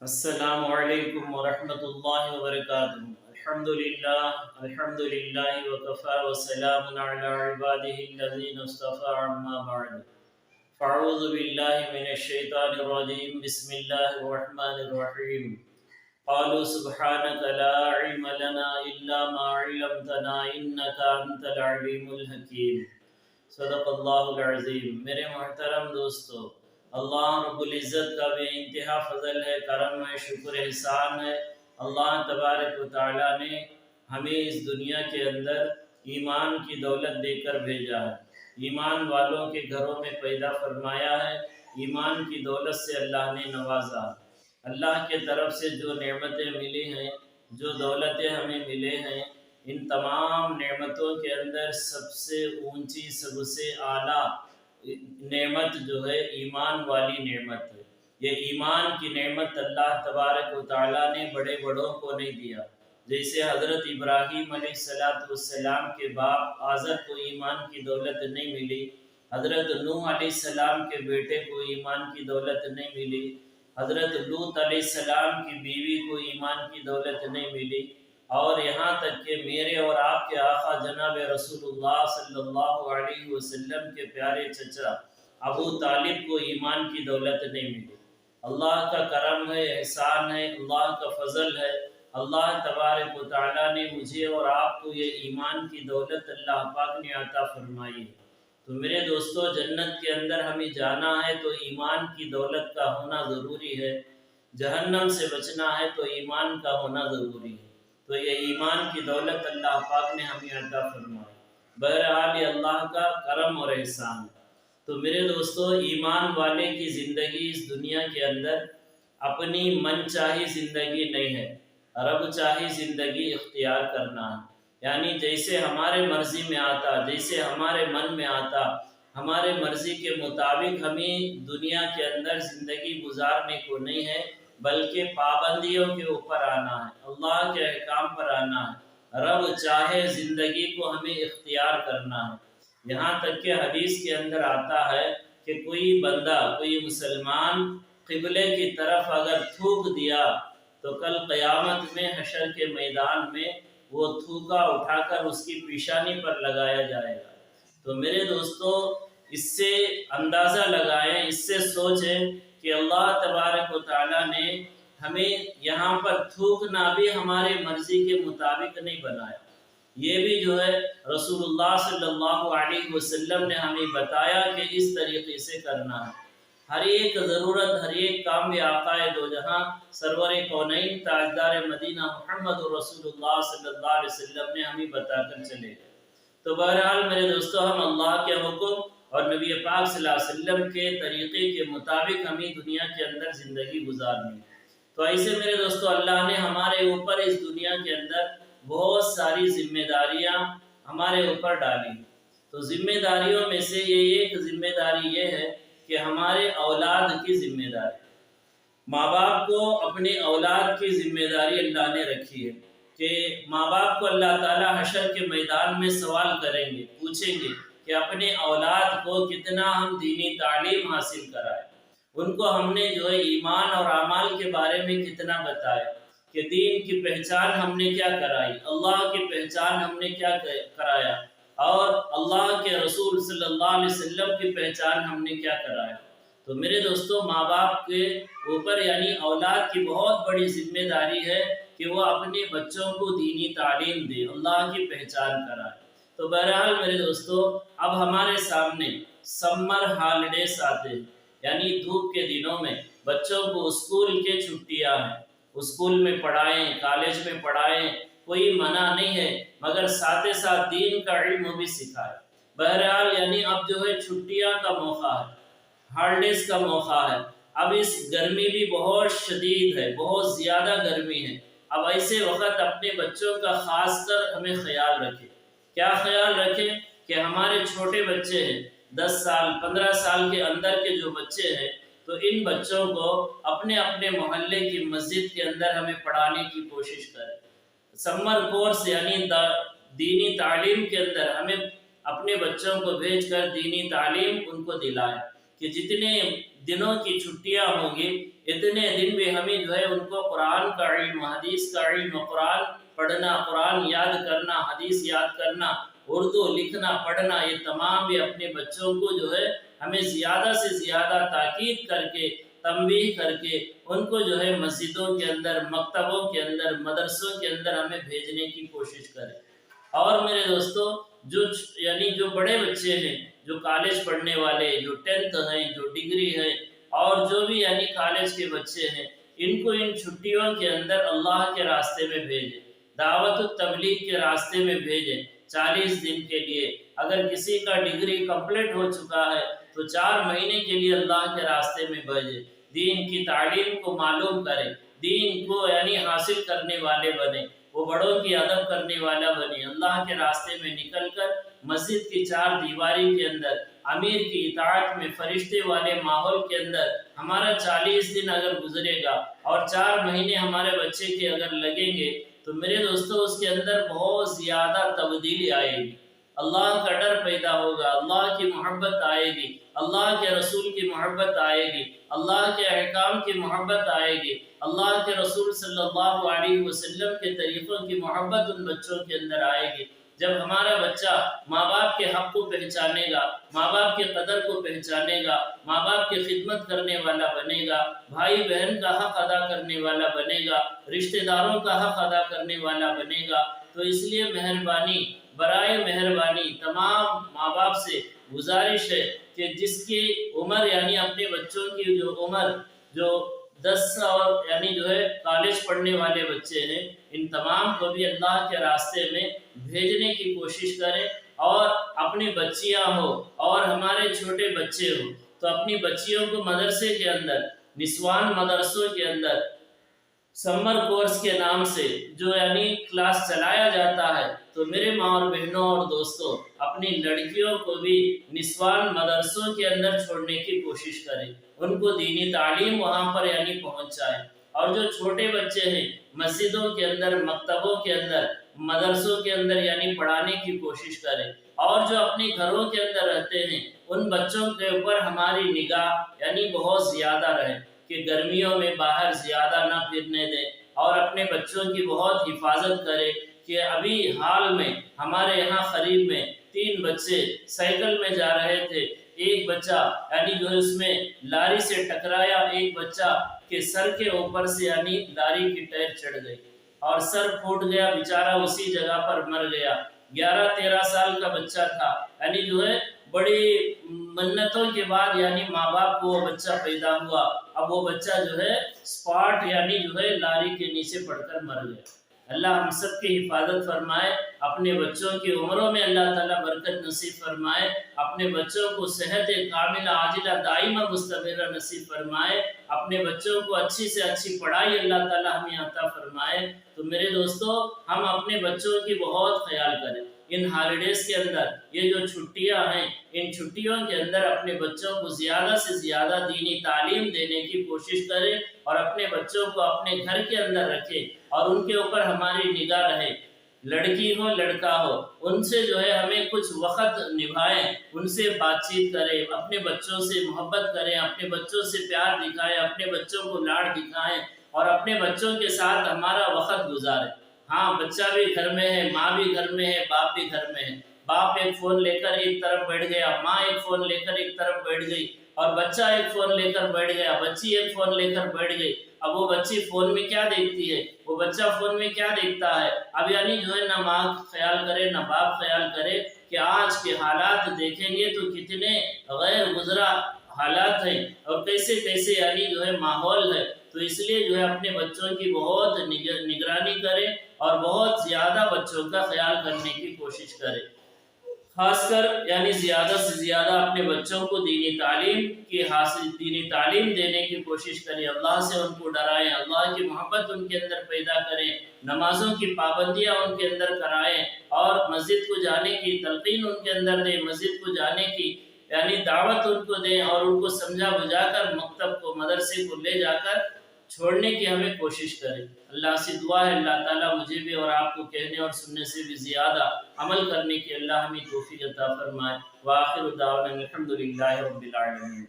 السلام علیکم ورحمۃ اللہ وبرکاتہ۔ الحمدللہ وکفا وسلام علی عبادہ الذین اصطفى اما بعد فاعوذ باللہ من الشیطان الرجیم بسم اللہ الرحمن الرحیم قالوا سبحانک لا علم لنا الا ما علمتنا انک انت العلیم الحکیم۔ صدق اللہ العظیم۔ میرے محترم دوستو، اللہ رب العزت کا بے انتہا فضل ہے، کرم ہے، شکر احسان ہے۔ اللہ تبارک و تعالیٰ نے ہمیں اس دنیا کے اندر ایمان کی دولت دے کر بھیجا ہے، ایمان والوں کے گھروں میں پیدا فرمایا ہے، ایمان کی دولت سے اللہ نے نوازا۔ اللہ کے طرف سے جو نعمتیں ملی ہیں، جو دولتیں ہمیں ملے ہیں، ان تمام نعمتوں کے اندر سب سے اونچی، سب سے اعلیٰ نعمت جو ہے ایمان والی نعمت ہے۔ یہ ایمان کی نعمت اللہ تبارک و تعالیٰ نے بڑے بڑوں کو نہیں دیا۔ جیسے حضرت ابراہیم علیہ السلام کے باپ آزر کو ایمان کی دولت نہیں ملی، حضرت نوح علیہ السلام کے بیٹے کو ایمان کی دولت نہیں ملی، حضرت لوط علیہ السلام کی بیوی کو ایمان کی دولت نہیں ملی، اور یہاں تک کہ میرے اور آپ کے آقا جناب رسول اللہ صلی اللہ علیہ وسلم کے پیارے چچا ابو طالب کو ایمان کی دولت نہیں ملی۔ اللہ کا کرم ہے، احسان ہے، اللہ کا فضل ہے۔ اللہ تبارک و تعالیٰ نے مجھے اور آپ کو یہ ایمان کی دولت اللہ پاک نے عطا فرمائی ہے۔ تو میرے دوستو، جنت کے اندر ہمیں جانا ہے تو ایمان کی دولت کا ہونا ضروری ہے، جہنم سے بچنا ہے تو ایمان کا ہونا ضروری ہے۔ تو یہ ایمان کی دولت اللہ پاک نے ہمیں عطا فرمائی۔ بہرحال یہ اللہ کا کرم اور احسان ہے۔ تو میرے دوستو، ایمان والے کی زندگی اس دنیا کے اندر اپنی من چاہی زندگی نہیں ہے، رب چاہی زندگی اختیار کرنا ہے۔ یعنی جیسے ہمارے مرضی میں آتا، جیسے ہمارے من میں آتا، ہمارے مرضی کے مطابق ہمیں دنیا کے اندر زندگی گزارنے کو نہیں ہے، بلکہ پابندیوں کے اوپر آنا ہے، اللہ کے احکام پر آنا ہے۔ رب چاہے زندگی کو ہمیں اختیار کرنا ہے۔ یہاں تک کہ حدیث کے اندر آتا ہے کہ کوئی بندہ، کوئی مسلمان قبلے کی طرف اگر تھوک دیا تو کل قیامت میں حشر کے میدان میں وہ تھوکا اٹھا کر اس کی پیشانی پر لگایا جائے گا۔ تو میرے دوستو، اس سے اندازہ لگائیں، اس سے سوچیں کہ اللہ تبارک و تعالیٰ نے ہمیں یہاں پر تھوکنا بھی ہمارے مرضی کے مطابق نہیں بنایا۔ یہ بھی جو ہے رسول اللہ صلی اللہ علیہ وسلم نے ہمیں بتایا کہ اس طریقے سے کرنا ہے۔ ہر ایک ضرورت، ہر ایک کام میں آقا دو جہاں سرور کونین تاجدار مدینہ محمد رسول اللہ صلی اللہ علیہ وسلم نے ہمیں بتا کر چلے گئے۔ تو بہرحال میرے دوستو، ہم اللہ کے حکم اور نبی پاک صلی اللہ علیہ وسلم کے طریقے کے مطابق ہمیں دنیا کے اندر زندگی گزارنی ہے۔ تو ایسے میرے دوستو، اللہ نے ہمارے اوپر اس دنیا کے اندر بہت ساری ذمہ داریاں ہمارے اوپر ڈالی۔ تو ذمہ داریوں میں سے یہ ایک ذمہ داری یہ ہے کہ ہمارے اولاد کی ذمہ داری، ماں باپ کو اپنے اولاد کی ذمہ داری اللہ نے رکھی ہے کہ ماں باپ کو اللہ تعالیٰ حشر کے میدان میں سوال کریں گے، پوچھیں گے کہ اپنے اولاد کو کتنا ہم دینی تعلیم حاصل کرائے، ان کو ہم نے جو ہے ایمان اور اعمال کے بارے میں کتنا بتایا، کہ دین کی پہچان ہم نے کیا کرائی، اللہ کی پہچان ہم نے کیا کرایا، اور اللہ کے رسول صلی اللہ علیہ وسلم کی پہچان ہم نے کیا کرایا۔ تو میرے دوستو، ماں باپ کے اوپر یعنی اولاد کی بہت بڑی ذمہ داری ہے کہ وہ اپنے بچوں کو دینی تعلیم دے، اللہ کی پہچان کرائے۔ تو بہرحال میرے دوستو، اب ہمارے سامنے سمر ہالیڈیز آتے ہیں، یعنی دھوپ کے دنوں میں بچوں کو اسکول کے چھٹیاں ہیں، اسکول میں پڑھائیں، کالج میں پڑھائیں، کوئی منع نہیں ہے، مگر ساتھ ساتھ دین کا علم بھی سکھائے۔ بہرحال یعنی اب جو ہے چھٹیاں کا موقع ہے، ہالیڈیز کا موقع ہے۔ اب اس گرمی بھی بہت شدید ہے، بہت زیادہ گرمی ہے۔ اب ایسے وقت اپنے بچوں کا خاص کر ہمیں خیال رکھیں۔ کیا خیال رکھیں کہ ہمارے چھوٹے بچے ہیں، 10 سال 15 سال کے اندر کے جو بچے ہیں، تو ان بچوں کو اپنے اپنے محلے کی مسجد کے اندر ہمیں پڑھانے کی کوشش کریں۔ سمر کورس یعنی دینی تعلیم کے اندر ہمیں اپنے بچوں کو بھیج کر دینی تعلیم ان کو دلائیں، کہ جتنے दिनों की छुट्टियां होंगी, इतने दिन भी हमें जो है उनको कुरान का इल्म, हदीस का इल्म, कुरान पढ़ना, कुरान याद करना, हदीस याद करना, उर्दू लिखना पढ़ना, ये तमाम भी अपने बच्चों को जो है हमें ज़्यादा से ज़्यादा ताकीद करके, तंबीह करके उनको जो है मस्जिदों के अंदर, मकतबों के अंदर, मदरसों के अंदर हमें भेजने की कोशिश करें। और मेरे दोस्तों, जो बड़े बच्चे हैं, जो कॉलेज पढ़ने वाले, जो 10th हैं, जो डिग्री है, और जो भी कॉलेज के बच्चे हैं, इनको इन छुट्टियों के अंदर अल्लाह के रास्ते में भेजें, दावत तबलीग के रास्ते में भेजें 40 दिन के लिए। अगर किसी का डिग्री कंप्लीट हो चुका है तो 4 महीने के लिए अल्लाह के रास्ते में भेजें, दीन की तालीम को मालूम करें, दीन को हासिल करने वाले बने, वो बड़ों की अदब करने वाला बने, अल्लाह के रास्ते में निकलकर मस्जिद की 4 दीवारी के अंदर, अमीर की इताअत में, फरिश्ते वाले माहौल के अंदर हमारा 40 दिन अगर गुजरेगा और 4 महीने हमारे बच्चे के अगर लगेंगे, तो मेरे दोस्तों उसके अंदर बहुत ज़्यादा तब्दीली आएगी, अल्लाह का डर पैदा होगा, अल्लाह की मोहब्बत आएगी, अल्लाह के रसूल की मोहब्बत आएगी, अल्लाह के अहकाम की मोहब्बत आएगी, अल्लाह के रसूल सल्लल्लाहु अलैहि वसल्लम के तरीक़ों की मोहब्बत उन बच्चों के अंदर आएगी। जब हमारा बच्चा माँ बाप के हक़ को पहचानेगा, माँ बाप की कदर को पहचानेगा, माँ बाप की खिदमत करने वाला बनेगा, भाई बहन का हक़ अदा करने वाला बनेगा, रिश्तेदारों का हक़ अदा करने वाला बनेगा, तो इसलिए मेहरबानी, बराए मेहरबानी तमाम माँ बाप से गुजारिश है कि जिसकी उम्र अपने बच्चों की जो उम्र जो 10 और जो है कॉलेज पढ़ने वाले बच्चे हैं, इन तमाम को भी अल्लाह के रास्ते में भेजने की कोशिश करें। और अपनी बच्चियां हो और हमारे छोटे बच्चे हो तो अपनी बच्चियों को मदरसे के अंदर, निस्वान मदरसों के अंदर समर कोर्स के नाम से जो क्लास चलाया जाता है, तो मेरे माँ और बहनों और दोस्तों, अपनी लड़कियों को भी निस्वान मदरसों के अंदर छोड़ने की कोशिश करें, उनको दीनी तालीम वहाँ पर पहुँचाएं। और जो छोटे बच्चे हैं मस्जिदों के अंदर, मकतबों के अंदर, मदरसों के अंदर पढ़ाने की कोशिश करें। और जो अपने घरों के अंदर रहते हैं उन बच्चों के ऊपर हमारी निगाह बहुत ज़्यादा रहे कि गर्मियों में बाहर ज़्यादा ना फिरने दें, और अपने बच्चों की बहुत हिफाजत करें। कि अभी हाल में हमारे यहाँ करीब में 3 बच्चे साइकिल में जा रहे थे, एक बच्चा जो है उसमें लारी से टकराया, एक बच्चा के सर के ऊपर से लारी की टायर चढ़ गई और सर फूट गया, बेचारा उसी जगह पर मर गया। 11-13 साल का बच्चा था, जो है बड़ी मन्नतों के बाद माँ बाप को वो बच्चा पैदा हुआ। अब वो बच्चा जो है स्पॉट जो है लारी के नीचे पड़कर मर गया। अल्लाह हम सब की हिफाजत फरमाए, अपने बच्चों की उम्रों में अल्लाह ताला बरकत नसीब फरमाए, अपने बच्चों को सेहत कामिला आजिला दाइमा मुस्तमिरा नसीब फरमाए, अपने बच्चों को अच्छी से अच्छी पढ़ाई अल्लाह ताला हमें अता फरमाए। तो मेरे दोस्तों, हम अपने बच्चों की बहुत ख्याल करें। इन हॉलीडेज के अंदर ये जो छुट्टियां हैं, इन छुट्टियों के अंदर अपने बच्चों को ज़्यादा से ज़्यादा दीनी तालीम देने की कोशिश करें और अपने बच्चों को अपने घर के अंदर रखें और उनके ऊपर हमारी निगाह रहे। लड़की हो लड़का हो, उनसे जो है हमें कुछ वक्त निभाएं, उनसे बातचीत करें, अपने बच्चों से मोहब्बत करें, अपने बच्चों से प्यार दिखाएं, अपने बच्चों को लाड़ दिखाएं और अपने बच्चों के साथ हमारा वक्त गुजारें। हाँ, बच्चा भी घर में है, माँ भी घर में है, बाप भी घर में है। बाप एक फ़ोन लेकर एक तरफ बैठ गया, माँ एक फ़ोन लेकर एक तरफ बैठ गई और बच्चा एक फ़ोन लेकर बैठ गया, बच्ची एक फ़ोन लेकर बैठ गई। अब वो बच्ची फ़ोन में क्या देखती है, वो बच्चा फ़ोन में क्या देखता है। अब जो है ना माँ ख्याल करे ना बाप ख्याल करे कि आज के हालात देखेंगे तो कितने गैर गुजरा हालात हैं और कैसे कैसे जो है माहौल है। तो इसलिए जो है अपने बच्चों की बहुत निगरानी करें और बहुत ज़्यादा बच्चों का ख्याल करने की कोशिश करें। खासकर ज़्यादा से ज़्यादा अपने बच्चों को दीनी तालीम देने की कोशिश करें, अल्लाह से उनको डराएं, अल्लाह की मोहब्बत उनके अंदर पैदा करें, नमाजों की पाबंदियां उनके अंदर कराएं और मस्जिद को जाने की तलकीन उनके अंदर दें, मस्जिद को जाने की दावत उनको दें और उनको समझा बुझाकर मकतब को, मदरसे को ले जाकर छोड़ने की हमें कोशिश करें। अल्लाह से दुआ है अल्लाह ताला मुझे भी और आपको कहने और सुनने से भी ज़्यादा अमल करने की अल्लाह हमें तौफीक अता फरमाए। व आखिर दावाना अल्हम्दुलिल्लाहि रब्बिल आलमीन।